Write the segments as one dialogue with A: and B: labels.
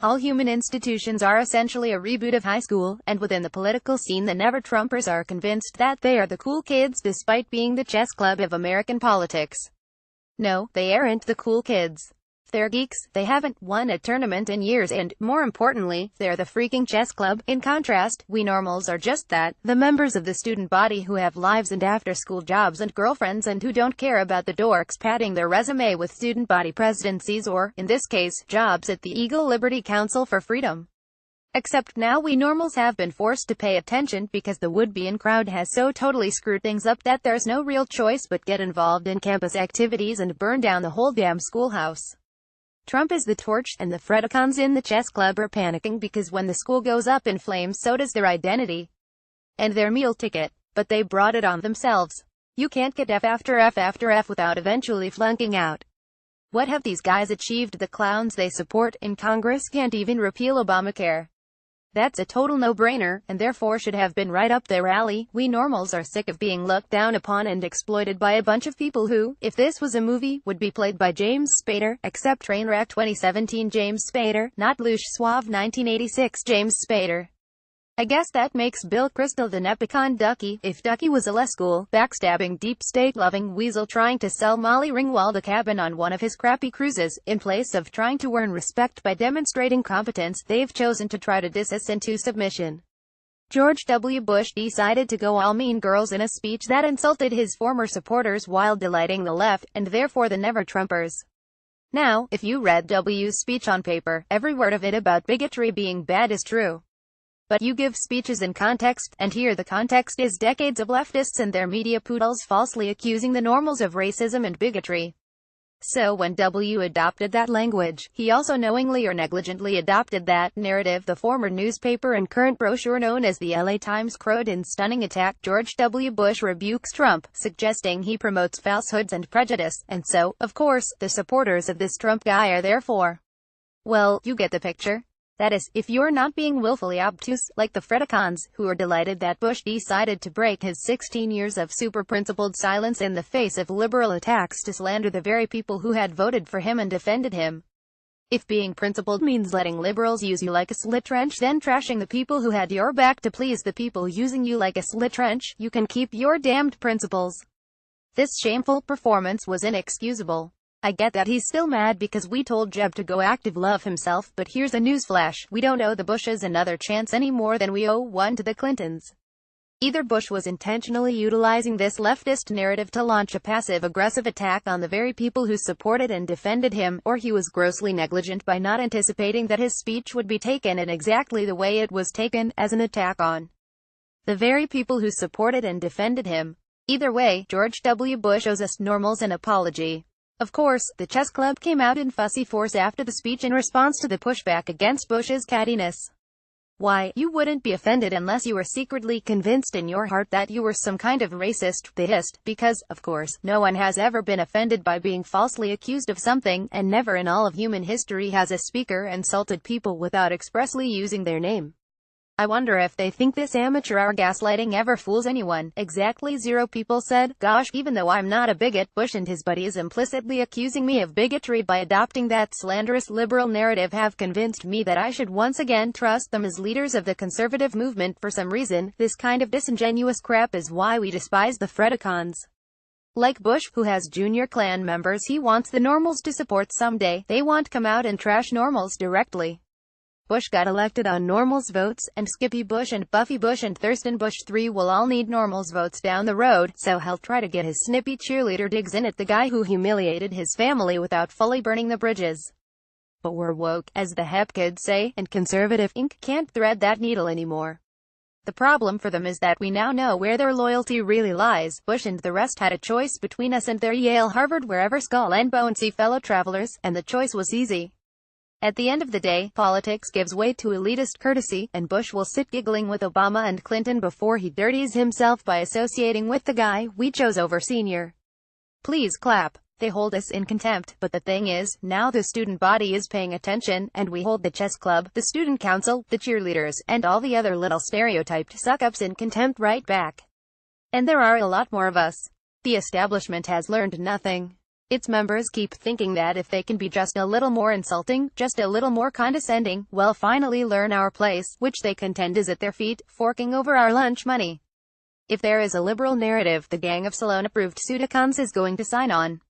A: All human institutions are essentially a reboot of high school, and within the political scene the never-Trumpers are convinced that they are the cool kids despite being the chess club of American politics. No, they aren't the cool kids. They're geeks, they haven't won a tournament in years, and, more importantly, they're the freaking chess club. In contrast, we normals are just that, the members of the student body who have lives and after-school jobs and girlfriends and who don't care about the dorks padding their resume with student body presidencies or, in this case, jobs at the Eagle Liberty Council for Freedom. Except now we normals have been forced to pay attention because the would-be-in crowd has so totally screwed things up that there's no real choice but get involved in campus activities and burn down the whole damn schoolhouse. Trump is the torch, and the Fredicons in the chess club are panicking because when the school goes up in flames so does their identity and their meal ticket. But they brought it on themselves. You can't get F after F after F without eventually flunking out. What have these guys achieved? The clowns they support in Congress can't even repeal Obamacare. That's a total no-brainer, and therefore should have been right up their alley. We normals are sick of being looked down upon and exploited by a bunch of people who, if this was a movie, would be played by James Spader, except Trainwreck 2017 James Spader, not Louche Suave 1986 James Spader. I guess that makes Bill Kristol the Nepicon Ducky, if Ducky was a less cool, backstabbing, deep state-loving weasel trying to sell Molly Ringwald a cabin on one of his crappy cruises. In place of trying to earn respect by demonstrating competence, they've chosen to try to diss us into submission. George W. Bush decided to go all mean girls in a speech that insulted his former supporters while delighting the left, and therefore the never-Trumpers. Now, if you read W's speech on paper, every word of it about bigotry being bad is true. But you give speeches in context, and here the context is decades of leftists and their media poodles falsely accusing the normals of racism and bigotry. So when W adopted that language, he also knowingly or negligently adopted that narrative. The former newspaper and current brochure known as the LA Times crowed in stunning attack. George W. Bush rebukes Trump, suggesting he promotes falsehoods and prejudice, and so, of course, the supporters of this Trump guy are therefore. Well, you get the picture. That is, if you're not being willfully obtuse, like the Fredicons, who are delighted that Bush decided to break his 16 years of super-principled silence in the face of liberal attacks to slander the very people who had voted for him and defended him. If being principled means letting liberals use you like a slit trench, then trashing the people who had your back to please the people using you like a slit trench, you can keep your damned principles. This shameful performance was inexcusable. I get that he's still mad because we told Jeb to go active love himself, but here's a newsflash: we don't owe the Bushes another chance any more than we owe one to the Clintons. Either Bush was intentionally utilizing this leftist narrative to launch a passive-aggressive attack on the very people who supported and defended him, or he was grossly negligent by not anticipating that his speech would be taken in exactly the way it was taken, as an attack on the very people who supported and defended him. Either way, George W. Bush owes us normals an apology. Of course, the chess club came out in fussy force after the speech in response to the pushback against Bush's cattiness. Why, you wouldn't be offended unless you were secretly convinced in your heart that you were some kind of racist, theist, because, of course, no one has ever been offended by being falsely accused of something, and never in all of human history has a speaker insulted people without expressly using their name. I wonder if they think this amateur hour gaslighting ever fools anyone. Exactly 0 people said, gosh, even though I'm not a bigot, Bush and his buddies implicitly accusing me of bigotry by adopting that slanderous liberal narrative have convinced me that I should once again trust them as leaders of the conservative movement. For some reason, this kind of disingenuous crap is why we despise the Fredicons. Like Bush, who has junior Klan members he wants the normals to support someday, they want come out and trash normals directly. Bush got elected on normals votes, and Skippy Bush and Buffy Bush and Thurston Bush 3 will all need normals votes down the road, so he'll try to get his snippy cheerleader digs in at the guy who humiliated his family without fully burning the bridges. But we're woke, as the hep kids say, and conservative ink can't thread that needle anymore. The problem for them is that we now know where their loyalty really lies. Bush and the rest had a choice between us and their Yale, Harvard, wherever skull and bonesy fellow travelers, and the choice was easy. At the end of the day, politics gives way to elitist courtesy, and Bush will sit giggling with Obama and Clinton before he dirties himself by associating with the guy we chose over senior. Please clap. They hold us in contempt, but the thing is, now the student body is paying attention, and we hold the chess club, the student council, the cheerleaders, and all the other little stereotyped suck-ups in contempt right back. And there are a lot more of us. The establishment has learned nothing. Its members keep thinking that if they can be just a little more insulting, just a little more condescending, we'll finally learn our place, which they contend is at their feet, forking over our lunch money. If there is a liberal narrative, the gang of Salon-approved pseudocons is going to sign on.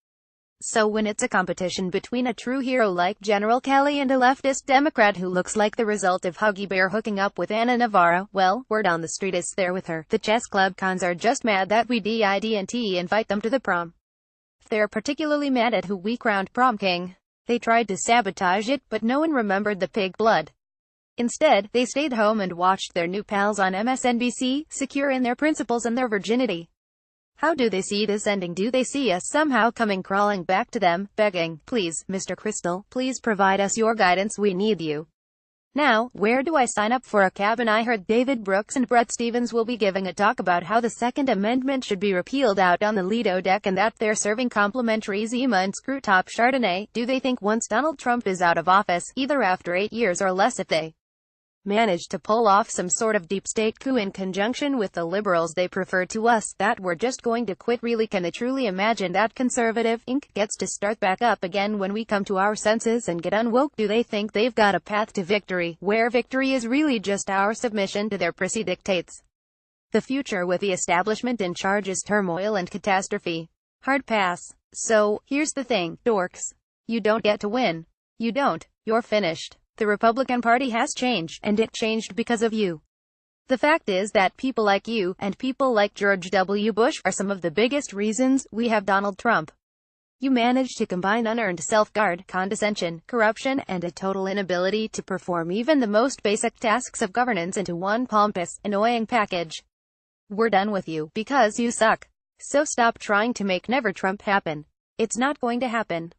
A: So when it's a competition between a true hero like General Kelly and a leftist Democrat who looks like the result of Huggy Bear hooking up with Ana Navarro, well, word on the street is they're with her. The chess club cons are just mad that we didn't invite them to the prom. They're particularly mad at who we crowned prom king. They tried to sabotage it, but no one remembered the pig blood. Instead, they stayed home and watched their new pals on MSNBC, secure in their principles and their virginity. How do they see this ending? Do they see us somehow coming crawling back to them, begging, "Please, Mr. Crystal, please provide us your guidance, we need you." Now, where do I sign up for a cabin? I heard David Brooks and Bret Stephens will be giving a talk about how the Second Amendment should be repealed out on the Lido deck and that they're serving complimentary Zima and screw-top Chardonnay. Do they think once Donald Trump is out of office, either after 8 years or less if they managed to pull off some sort of deep state coup in conjunction with the liberals they prefer to us, that we're just going to quit? Really, can they truly imagine that Conservative Inc. gets to start back up again when we come to our senses and get unwoke? Do they think they've got a path to victory, where victory is really just our submission to their prissy dictates? The future with the establishment in charge is turmoil and catastrophe. Hard pass. So, here's the thing, dorks. You don't get to win. You don't. You're finished. The Republican Party has changed, and it changed because of you. The fact is that people like you, and people like George W. Bush, are some of the biggest reasons we have Donald Trump. You managed to combine unearned self-guard, condescension, corruption, and a total inability to perform even the most basic tasks of governance into one pompous, annoying package. We're done with you, because you suck. So stop trying to make Never Trump happen. It's not going to happen.